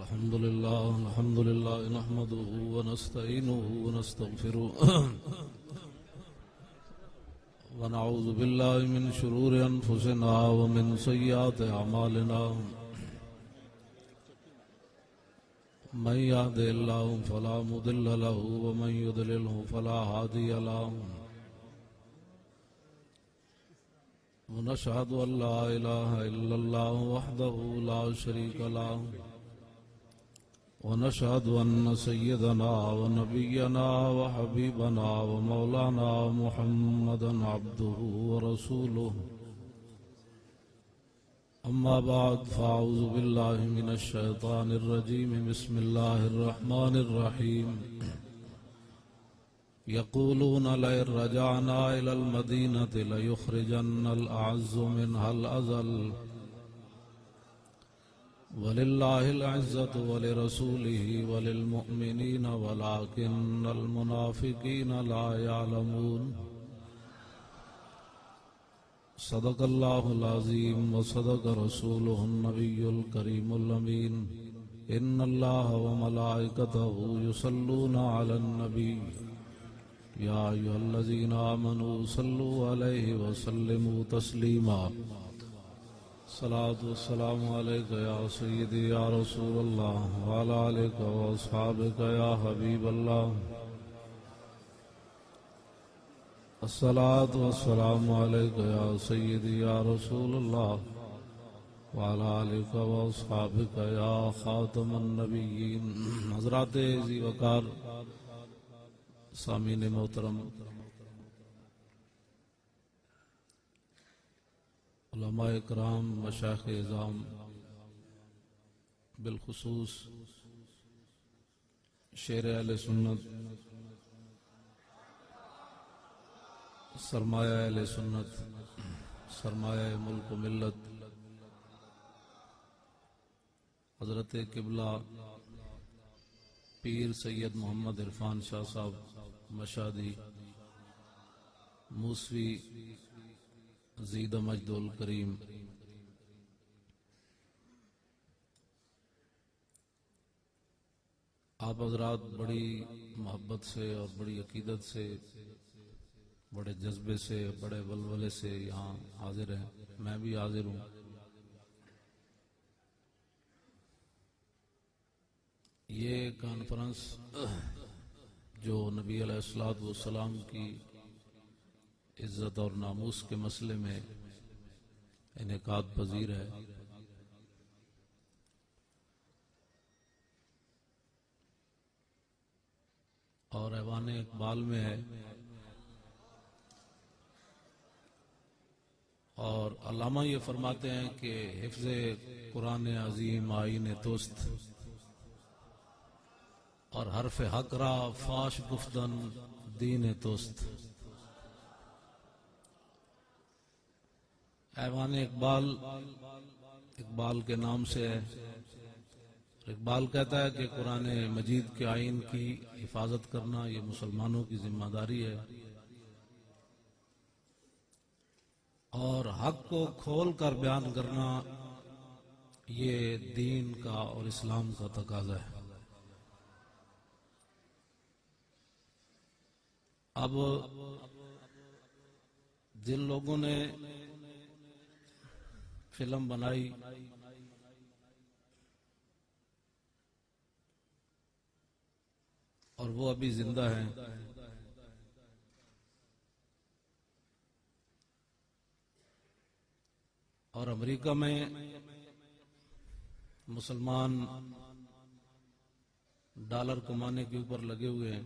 الحمد لله نحمده ونستعينه ونستغفره ونعوذ بالله من شرور أنفسنا ومن سيئات أعمالنا من يهد الله فلا مضل له ومن يضلله فلا هادي له ونشهد أن لا إله إلا الله وحده لا شريك له ونشهد أن سيدنا ونبينا وحبيبنا ومولانا محمدا عبده ورسوله أما بعد فأعوذ بالله من الشيطان الرجيم بسم الله الرحمن الرحيم يقولون لئن رجعنا إلى المدينة ليخرجن الأعز منها الأذل ولله العزة ولرسوله وللمؤمنين ولكن المنافقين لا يعلمون صدق الله العظيم وصدق رسوله النبي الكريم الأمين إن الله وملائكته يصلون على النبي يا أيها الذين آمنوا صلوا عليه وسلموا تسليما صلاة والسلام عليك يا سيدي يا رسول الله وعلى آلك وأصحابك يا حبيب الله الصلاة والسلام عليك يا سيدي يا رسول الله وعلى آلك وأصحابك يا خاتم النبيين حضرات ذی وقار سامعین محترم، علماء کرام، مشائخ اعظام، بالخصوص شیر اہل سنت، سرمایہ اہل سنت، سرمایہ ملک و ملت، حضرت قبلہ پیر سید محمد عرفان شاہ صاحب مشادی موسوی زید مجد الکریم، آپ حضرات بڑی محبت سے اور بڑی عقیدت سے، بڑے جذبے سے، بڑے ولولے سے یہاں حاضر ہیں، میں بھی حاضر ہوں۔ یہ کانفرنس جو نبی علیہ الصلوۃ والسلام کی عزت اور ناموس کے مسئلے میں انعقاد پذیر ہے، اور ایوان اقبال میں ہے، اور علامہ یہ فرماتے ہیں کہ حفظ قرآن عظیم آئین توست اور حرف حق را فاش گفتن دین توست۔ ایوان اقبال کے نام سے ہے۔ اقبال کہتا ہے کہ قرآن مجید کے آئین کی حفاظت کرنا یہ مسلمانوں کی ذمہ داری ہے، اور حق کو کھول کر بیان کرنا یہ دین کا اور اسلام کا تقاضا ہے۔ اب جن لوگوں نے فلم بنائی اور وہ ابھی زندہ ہیں، اور امریکہ میں مسلمان ڈالر کمانے کے اوپر لگے ہوئے ہیں،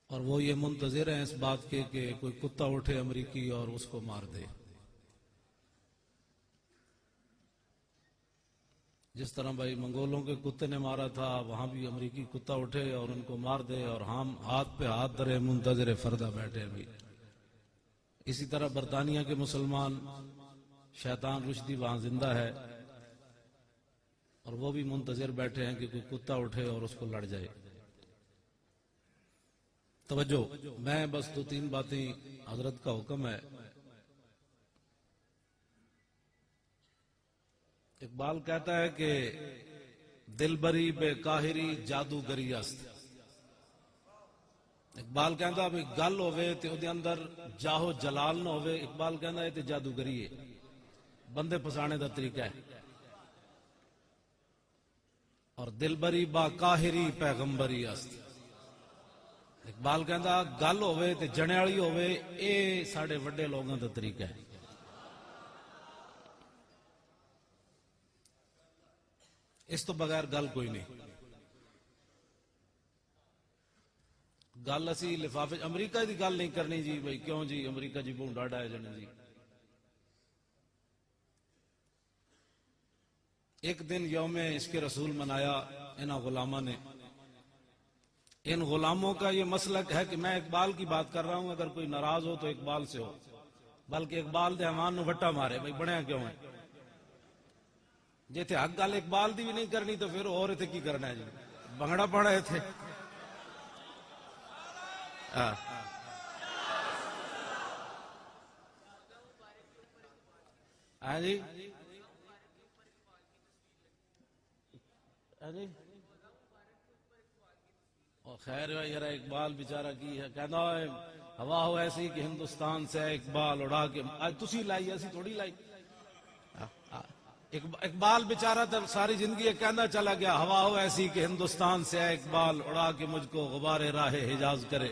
اور وہ یہ منتظر ہیں اس بات کے کہ کوئی کتا اٹھے امریکی اور اس کو مار دے۔ جس طرح بھائی منگولوں کے کتے نے مارا تھا، وہاں بھی امریکی کتا اٹھے اور ان کو مار دے، اور ہم ہاتھ پہ ہاتھ دھرے منتظر فردہ بیٹھے بھی۔ اسی طرح برطانیہ کے مسلمان شیطان رشدی وہاں زندہ ہے، اور وہ بھی منتظر بیٹھے ہیں کہ کوئی کتا اٹھے اور اس کو لڑ جائے۔ توجہ، میں بس 2-3 باتیں، حضرت کا حکم ہے اقبال کہتا ہے کہ دلبری بے کاہری جادوگری است. اقبال کہندا بھی گل ہوے تے اودے اندر جاہو جلال نہ ہوے. اقبال کہندا ہے تے جادوگری ہے، بندے پھسانے دا طریقہ ہے. اور دلبری با کاہری پیغمبری است. اقبال کہندا گل ہوے تے جنے والی ہوے، اے ساڈے وڈے لوگاں دا طریقہ ہے. اس تو بغیر گل کوئی نہیں. گل اسی لفافے امریکہ دی گل نہیں کرنی جی بھائی کیوں جی امریکہ جی بہت ڈاڈا ہے جنے جی. ایک دن یوم عشق رسول منایا انہاں غلامہ نے. ان غلاموں کا یہ مسلک ہے کہ میں اقبال کی بات کر رہا ہوں، اگر کوئی ناراض ہو تو اقبال سے ہو، بلکہ اقبال دے امان نو وٹا مارے بھائی بنیا کیوں ہے. جی تھے حق گل اقبال دی بھی نہیں کرنی تو پھر اور اتنے کی کرنا ہے جی بنگڑا پڑا ہے تھے. ہاں جی خیر یار اقبال بیچارہ کی ہے کہنا ہوا ہو ایسی کہ ہندوستان سے اقبال اڑا کے تسی لائی ایسی تھوڑی لائی. اقبال بیچارہ تو ساری زندگی کہنا چلا گیا ہوا ہو ایسی کہ ہندوستان سے اقبال اڑا کے مجھ کو غبار راہ حجاز کرے.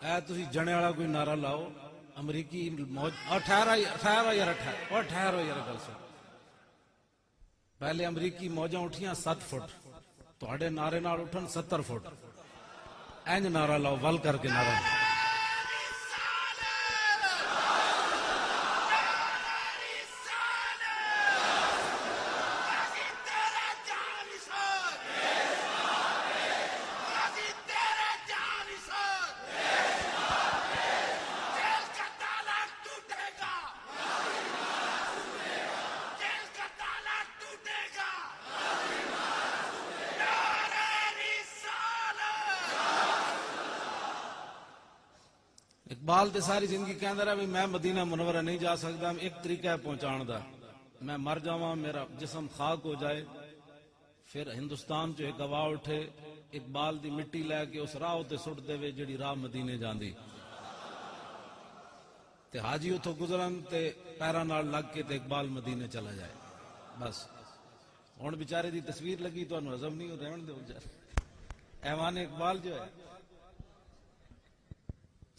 اے تسی جنے والا کوئی نعرہ لاؤ امریکی موج ٹھہرو یار گل سن. پہلے امریکی موجاں اٹھیاں 7 فٹ تہاڈے نعرے نال اٹھن 70 فٹ. اینج نعرہ لاؤ ول کر کے نعرہ. اقبال تے ساری زندگی کہندا رہا بھی میں مدینہ منورہ نہیں جا سکتا. ایک طریقہ ہے پہنچان دا، میں مر جاواں میرا جسم خاک ہو جائے پھر ہندوستان جو ایک گواہ اٹھے اقبال دی مٹی لے کے اس راہ تے سٹ دے جڑی راہ مدینے جاندی تے حاجی اتھوں گزرن تے پیراں نال لگ کے تے اقبال مدینے چلا جائے. بس ہن بیچارے دی تصویر لگی تو ہضم نہیں رہن دے بیچارے. ایوان اقبال جو ہے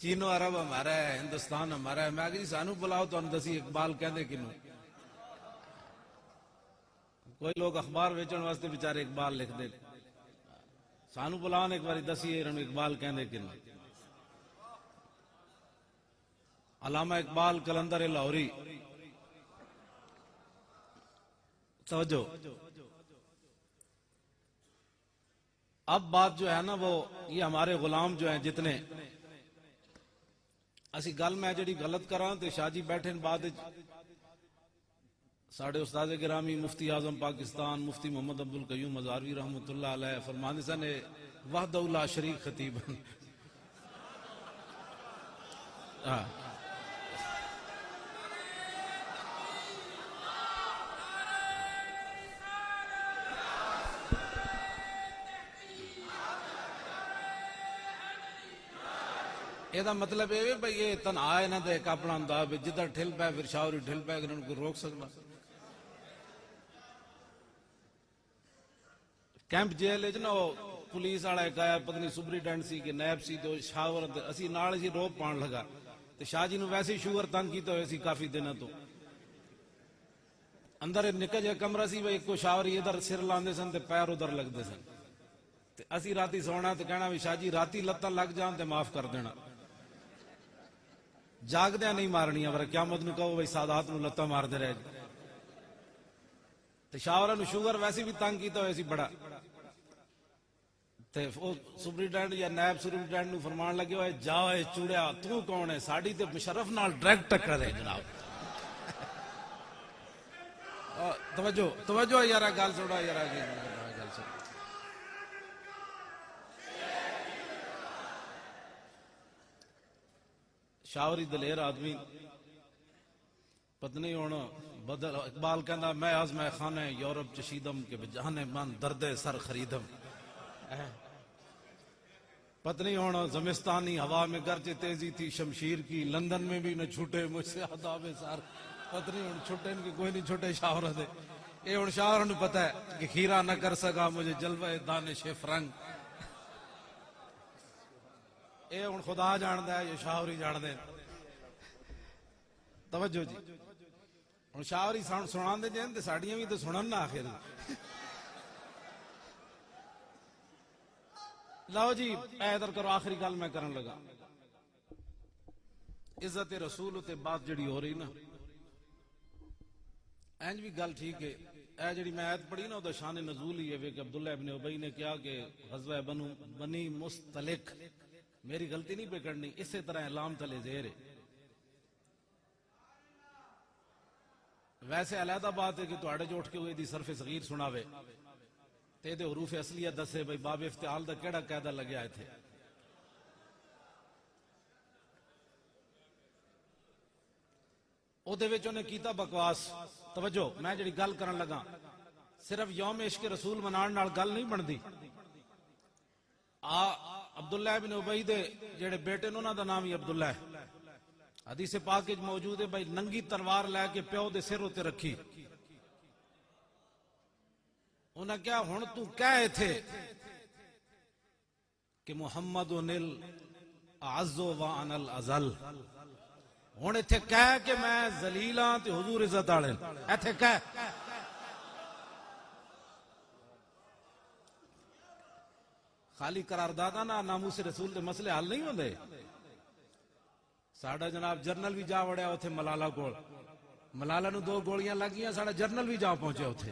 چینو عرب ہمارا ہے ہندوستان ہمارا ہے. میں کہ سانو بلاؤ تو دسی اقبال کہندے کنوں. کوئی لوگ اخبار ویچن واسطے بیچارے اقبال لکھ دے سانو بلاؤ ایک باری دسیے انہوں اقبال کہندے کنوں. علامہ اقبال کلندر لاہوری توجہ. اب بات جو ہے نا وہ یہ ہمارے غلام جو ہیں جتنے اسی گل میں جڑی غلط کراں تے شاہ جی بیٹھے بعد ساڑھے استاد گرامی مفتی اعظم پاکستان مفتی محمد عبدالقیوم ہزاروی رحمۃ اللہ علیہ فرماندے سن وحدہ لا شریک خطیب. یہ مطلب یہ بھائی یہ تنہا ہے نا ایک اپنا انداز جدھر ٹھل پائے پھر شاوری ٹھل پائے کہ انہوں کو روک سکنا. کیمپ جیل نا پولیس والا ایک آیا پتہ نہیں سپرینٹینڈنٹ سی کہ نیب سی تو شاور اسی نال اسی روپ پان لگا تو شاہ جی نو ویسے ہی شوگر تنگ کیتا ہوئے سی کافی دنوں تو اندر نکا جہا کمرہ سی ایک کو شاوری ادھر سر لاندے سن تے پیر ادھر لگتے سن. اسی راتی سونا تو کہنا بھی شاہ جی راتی لتاں لگ جان تے معاف کر دینا جاگدیا نہیں مارنیاں ورہ قیامت نو کہو بھائی سادات نو لتاں مار دے رہے. شاورہ نو شوگر ویسے بھی تنگ کیتا ہوئے سی بڑا تے وہ سپرنٹینڈنٹ یا نائب سپرنٹینڈنٹ نو فرمان لگے ہوئے جا اے چوڑیا تو کون ہے ساڈی تے مشرف نال ڈائریکٹ ٹکر ہے جناب توجہ یارا گل سوڑا یارا گل سوڑا شاوری دلیر آدمی پتنی ہونا بدل اقبال کہندا میں آزمائے خانے یورپ چشیدم کے بجانے من درد سر خریدم پتنی ہونا زمستانی ہوا میں گرچہ تیزی تھی شمشیر کی لندن میں بھی نہ چھوٹے مجھ سے آداب سار پتنی ہونا چھوٹے ان کے کوئی نہیں چھوٹے شاور دے اے ہن شاور نو پتہ ہے کہ کھیرا نہ کر سکا مجھے جلوہ دانش فرنگ اے ہن خدا جاندا ہے یہ شاوری جان دے توجہ جی ہن شاوری سنان دے جین تے ساڈیاں بھی تے سنن نہ آخر لو جی ادھر کرو آخری گل میں کرن لگا عزت رسول تے بات جڑی ہو رہی نا اینج بھی گل ٹھیک ہے اے جڑی میں آیت پڑھی نا او دا شان نزول ہی ہے کہ عبداللہ ابن ابی نے کیا کہ غزوہ بنی مستلق میری غلطی نہیں پکڑنی اسی طرح اعلام تلے زیر ہے ویسے علیحدہ بات ہے کہ تو اڑے جوٹ کے ہوئے دی صرف صغیر سناوے تے دے حروف اصلیہ دسے بھئی باب افتعال دا کیڑا قاعدہ لگیا ہے تھے او دے وچ نے کیتا بکواس توجہ میں جڑی گل کرن لگا صرف یوم عشق رسول منان نال گل نہیں بندی عبداللہ ابن ابی دے جڑے بیٹے نے انہاں دا نام ہی عبداللہ ہے حدیث پاک وچ موجود ہے بھائی ننگی تلوار لے کے پیو دے سر تے رکھی انہاں کیا ہن تو کہے تھے کہ محمد نل اعز و ان الازل ہن ایتھے کہہ کہ میں ذلیلاں تے حضور عزت والے ایتھے کہہ خالی قرارداد نہ ناموس رسول دے مسئلے حل نہیں ہوندے ساڈا جناب جرنل بھی جا وڑیا اوتھے ملالہ کول ملالہ نو 2 گولیاں لگیاں ساڈا جرنل بھی جا پہنچیا اوتھے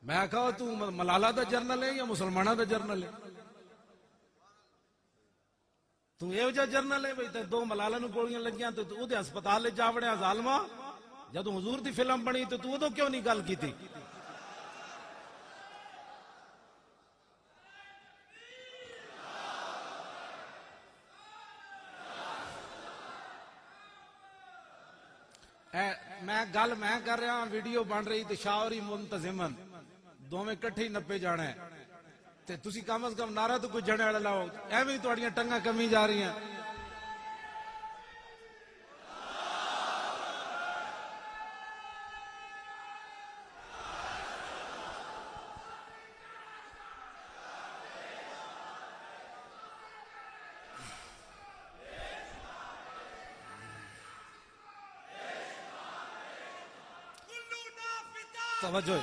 میں کہا تو ملالہ دا جرنل ہے یا مسلمانہ دا جرنل ہے تو اے وجہ جرنل ہے بھئی تے 2 ملالہ نو گولیاں لگیاں تو او دے ہسپتال وچ جا وڑیا ظالما جدوں حضور دی فلم بنی تو اودوں کیوں نہیں گل کیتی میں کر رہا ہوں ویڈیو بن رہی تے شاوری منتظمن دوویں کٹھے نپے جانا ہے تے تسی کم از کم نعرہ تو کوئی جنے والا لاؤ ایویں تہاڈیاں ٹنگاں کمی جا رہی ہیں توجہ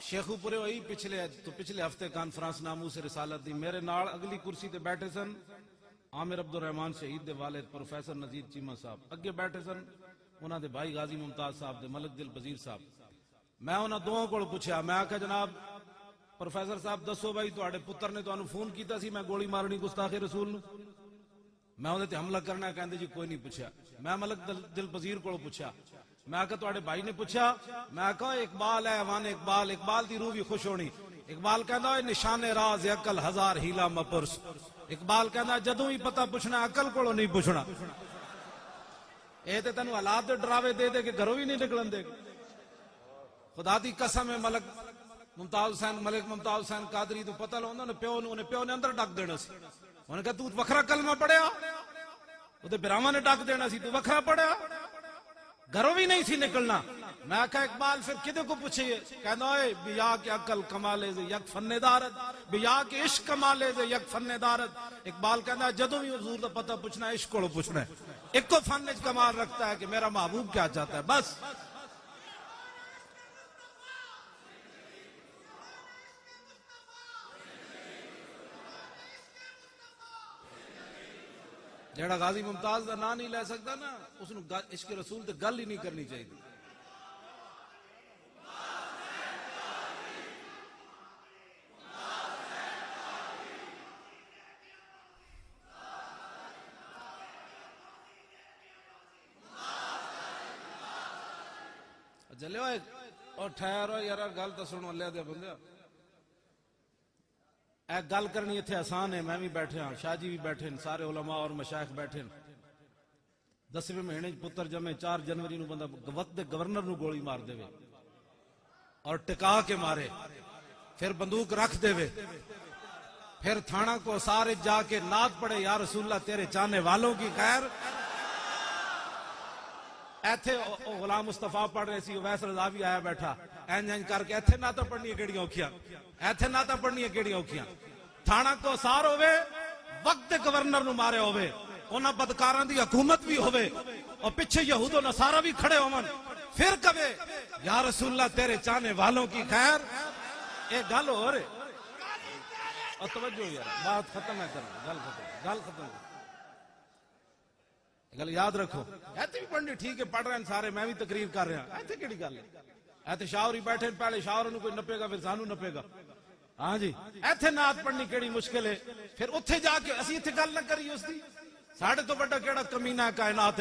شیخو پورے ہوئی پچھلے ہفتے کانفرنس ناموس رسالت دی میرے نال اگلی کرسی تے بیٹھے سن عامر عبد الرحمان شہید دے والد پروفیسر نذیر چیمہ صاحب اگے بیٹھے سن انہاں دے بھائی غازی ممتاز صاحب دے ملک دل پذیر صاحب میں انہاں دوواں کول پوچھا میں آکھا جناب پروفیسر صاحب دسو بھائی تواڈے پتر نے تانوں فون کیتا سی میں گولی مارنی گستاخ رسول نو میں اودے تے حملہ کرنا کہندے جی کوئی نہیں پوچھا میں ملک دل پذیر کول پوچھا میں آکھا تواڈے بھائی نے پوچھا میں آکھا اقبال ہے ایوان اقبال دی روح بھی خوش ہونی اقبال کہندا ہے نشان راز عقل ہزار ہیلا مپرس اقبال کہندا جدوں ہی پتہ پوچھنا عقل کولوں نہیں پوچھنا اے تے تینوں حالات دے ڈراوے دے دے کہ گھروں ہی نہیں نکلن دے خدا دی قسم ہے ملک ممتاز حسین قادری تو پتہ لوندا نے پیو نے اندر ڈک دینا سی انہوں نے کہا تو وکھرا کلمہ پڑھیا وہ تے براہماں نے ڈک دینا سی تو وکھرا پڑھیا گھروں بھی نہیں سی نکلنا میں کہا اقبال پھر کدے کو پوچھئے کہنا ہے بیا کے عقل کمالے سے یک فن دارت بیا کے عشق کمالے سے یک فن دارت اقبال کہنا ہے جدوں بھی حضور دا پتہ پوچھنا ہے عشق کو پوچھنا ہے ایک کو فن وچ کمال رکھتا ہے کہ میرا محبوب کیا چاہتا ہے بس جیڑا غازی ممتاز دا نام نہیں لے سکتا نا اس نو عشق رسول تے گل ہی نہیں کرنی چاہیے جلے ہوئے اور ٹھہرو یار گل تو سنو لے دے بندے اے گل کرنی اتنے آسان ہے میں بھی بیٹھے ہاں شاہ جی بھی بیٹھے ہیں سارے علماء اور مشائخ بیٹھے ہیں 10ویں مہینے پتر جمے 4 جنوری نو بندہ وقت دے گورنر نو گولی مار دے اور ٹکا کے مارے پھر بندوق رکھ دے پھر تھانہ کو سارے جا کے نعت پڑے یا رسول اللہ تیرے چاہنے والوں کی خیر ایتھے غلام مصطفیٰ پڑھ رہے سی ویس رضا بھی آیا بیٹھا این کر کے ایتھے نعتاں پڑھنی کیڑیاں اوکھیاں ایتھے نعتاں پڑھنی کیڑیاں اوکھیاں تھانہ کو سار ہوئے وقت گورنر نو مارے ہوئے انہاں بدکاراں دی حکومت بھی ہوئے اور پیچھے یہود و نصارہ بھی کھڑے ہوئے پھر کبے یا رسول اللہ تیرے چاہنے والوں کی خیر ایک گل ہو رہے اور توجہ یار بات ختم ہے کرنا گل ختم گل یاد رکھو ایتھے بھی پڑھنی ٹھیک ہے پڑھ رہے ہیں سارے میں بھی تقریر کر رہا ہوں ایتھے کیڑی گل ہے ایتھے شاعر ہی بیٹھے پہلے شاعر نو کوئی نپے گا پھر سانو نپے گا ہاں جی ایتھے نعت پڑھنی کیڑی مشکل ہے پھر اتھے جا کے اسی اتھے گل نہ کریے اس دی ساڑھے تو بڑا کیڑا کمینہ ہے کائنات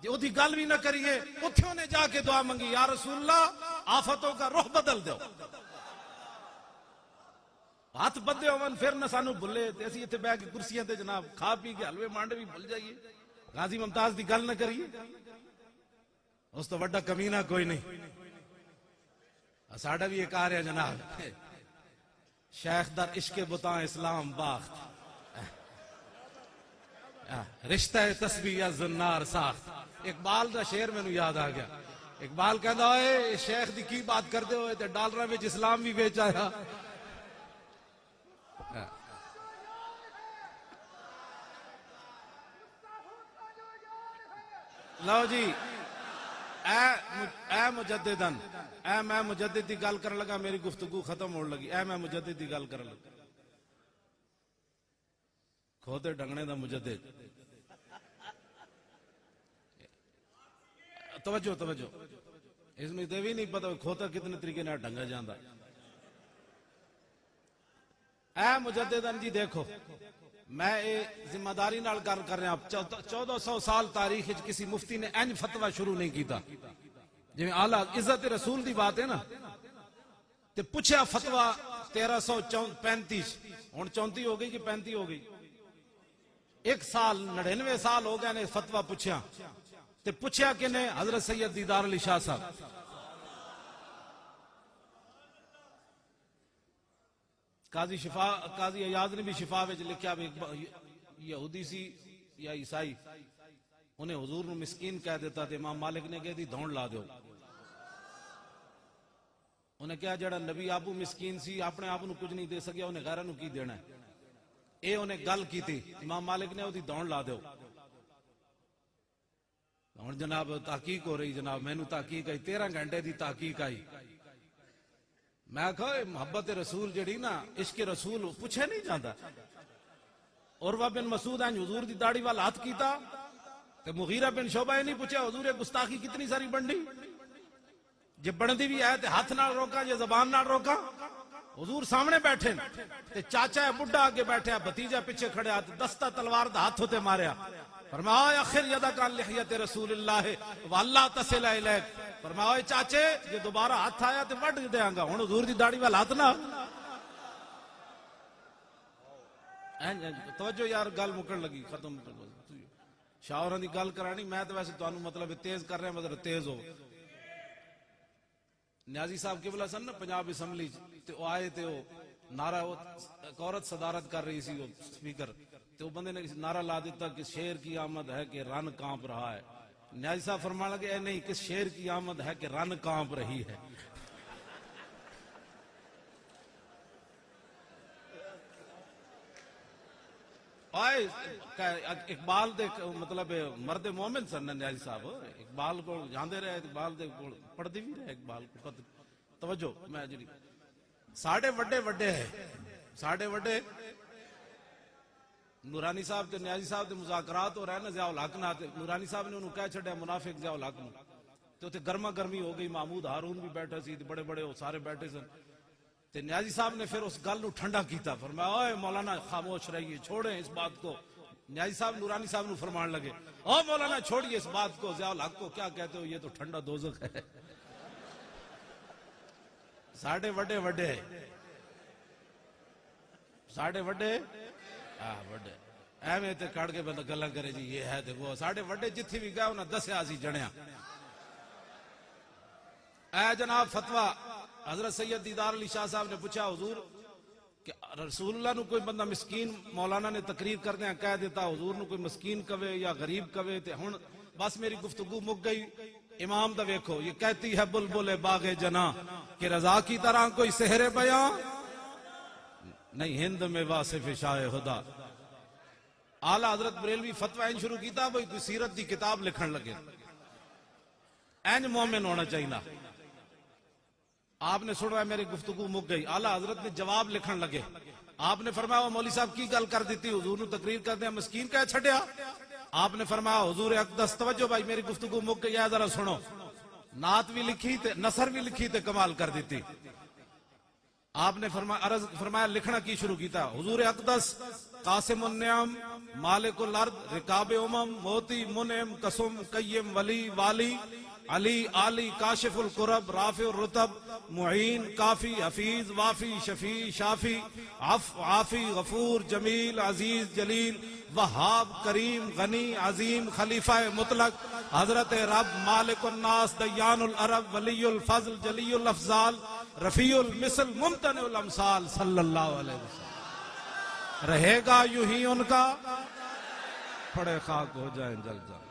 جی او دی گل بھی نہ کریے اتھے نے جا کے دعا منگی یا رسول اللہ آفتوں کا رخ بدل دو ہاتھ بدے ہوون پھر نہ سانو بھلے تے اسی اتھے بیٹھ کے کرسیاں تے جناب کھا پی کے حلوے مانڈے بھی بھول جائیے غازی ممتاز دی گل نہ کریے اس تو بڑا کمینہ کوئی نہیں ساڑھا بھی ایک آ رہا جناب شیخ در عشق بتاں اسلام باخت رشتہ تسبیح یا زنار ساخت اقبال دا شعر میں نو یاد آ گیا اقبال کہتا ہے شیخ دی کی بات کرتے ہوئے تے ڈالرہ وچ اسلام بھی بیچ آیا لو جی اے مجددن اے میں مجدد دی گل کرن لگا میری گفتگو ختم ہونے لگی اے میں مجدد دی گل کرن لگا کھوتے ڈنگنے دا مجدد توجہ اس میں تے بھی نہیں پتا کھوتا کتنے طریقے نہ ڈنگا جاندا اے مجددن جی دیکھو میں اے ذمہ داری نال گل کر رہا ہوں 1400 سال تاریخ کسی مفتی نے انج فتوہ شروع نہیں کیتا جی اعلیٰ عزت رسول دی بات ہے نا تے پوچھا فتوہ 1335 ہن 34 ہو گئی کہ 35 ہو گئی 1 سال 99 سال ہو گئے نے فتوہ پوچھا تے پوچھا کہ نے حضرت سید دیدار علی شاہ صاحب قاضی ایاز نے بھی شفا وچ لکھیا یہودی سی یا عیسائی انہیں حضور نو مسکین کہہ دیتا تھے امام مالک نے کہہ دی دھونڈ لا دیو انہیں کہا جڑا نبی آبو مسکین سی اپنے آپ نو کچھ نہیں دے سکیا انہیں غیرہ نو کی دینا ہے اے انہیں گل کی تھی امام مالک نے دی دھونڈ لا دیو ہن جناب تحقیق ہو رہی جناب میں نو تحقیق آئی 13 گھنٹے دی تحقیق آئی میں کہا محبت رسول جڑی نا عشق رسول پوچھے نہیں جاندہ عروہ بن مسعود ہیں حضور دی داڑھی والا ہاتھ کیتا کہ مغیرہ بن شعبہ نہیں پوچھا حضور گستاخی کتنی ساری بنڈی جب بندی بھی آئے تے ہاتھ نہ روکا یا زبان نہ روکا حضور سامنے بیٹھے تے چاچا ہے بڈھا آگے بیٹھے بھتیجا پیچھے کھڑے آتے دستہ تلوار دا ہاتھ ہوتے ماریا فرمایا اخر یدک عن لحیت رسول اللہ واللہ تصل الیک فرمایا چاچے یہ دوبارہ ہاتھ آیا تے وڈ دیاں گا ہن حضور دی داڑھی والا ہاتھ نہ توجہ یار گل مکن لگی ختم شاعراں دی گل کرانی میں تے ویسے تانوں مطلب تیز کر رہا مطلب تیز ہو نیازی صاحب قبلہ سن نا پنجاب اسمبلی تے او آئے تے او نعرہ ایک عورت صدارت کر رہی سی وہ سپیکر تے وہ بندے نے نعرہ لا دیتا کہ شیر کی آمد ہے کہ رن کانپ رہا ہے نیازی صاحب فرمانے لگے اے نہیں کس شیر کی آمد ہے کہ رن کانپ رہی ہے آئے اقبال دے مطلب مرد مومن سن نیازی صاحب اقبال کو جاندے رہے اقبال دے پڑھ دی بھی رہے اقبال کو توجہ میں جی ساڑھے وڈے ہے ساڑھے وڈے نورانی صاحب تے نیازی صاحب دے مذاکرات ہو رہے ہیں نا ضیاء الحق نہ نورانی صاحب نے انہوں کہہ چھڑیا منافق ضیاء الحق نو تو تے گرما گرمی ہو گئی محمود ہارون بھی بیٹھا سی بڑے بڑے سارے بیٹھے سن تے نیازی صاحب نے پھر اس گل نو ٹھنڈا کیتا فرمایا اوے مولانا خاموش رہیے چھوڑیں اس بات کو نیازی صاحب نورانی صاحب نو فرمان لگے او مولانا چھوڑیے اس بات کو ضیاء الحق کو کیا کہتے ہو یہ تو ٹھنڈا دوزخ ہے ساڑھے وڈے وڈے ساڑھے وڈے وڈے ایویں تے کڑ کے بندہ گلاں کرے جی یہ ہے تے وہ ساڑھے وڈے جتھی بھی گیا انہاں دسیا سی جنیا اے جناب فتویٰ حضرت سید دیدار علی شاہ صاحب نے پوچھا حضور کہ رسول اللہ نو کوئی بندہ مسکین مولانا نے تقریر کردے ہیں کہہ دیتا حضور نو کوئی مسکین کہے یا غریب کہے تے ہن بس میری گفتگو مک گئی امام دا ویکھو یہ کہتی ہے بلبل باغ جنا کہ رضا کی طرح کوئی سحر بیاں نہیں ہند میں واصف شاہ خدا اعلی حضرت بریلوی فتوی شروع کیتا بھئی کوئی سیرت دی کتاب لکھن لگے اینج مومن ہونا چاہیے آپ نے سن رہا ہے میری گفتگو مک گئی اعلی حضرت نے جواب لکھن لگے آپ نے فرمایا مولوی صاحب کی گل کر دیتی حضور نو تقریر کرتے ہیں مسکین کہہ چھڑیا آپ نے فرمایا حضور اقدس توجہ بھائی میری گفتگو مک گئی ہے ذرا سنو نعت بھی لکھی تے نثر بھی لکھی تے کمال کر دیتی آپ نے فرمایا لکھنا کی شروع کیتا حضور اقدس قاسم النعم مالک الارض رکاب امم موتی منعم قسم قیم ولی والی علی علی کاشف القرب رافع الرتب معین کافی حفیظ وافی شفیع شافی عافی غفور جمیل عزیز جلیل وہاب کریم غنی عظیم خلیفہ مطلق حضرت رب مالک الناس دیان العرب ولی الفضل جلی الافضال رفیع المثل ممتنع الامثال صلی اللہ علیہ وسلم رہے گا یوں ہی ان کا پڑے خاک ہو جائیں جل جل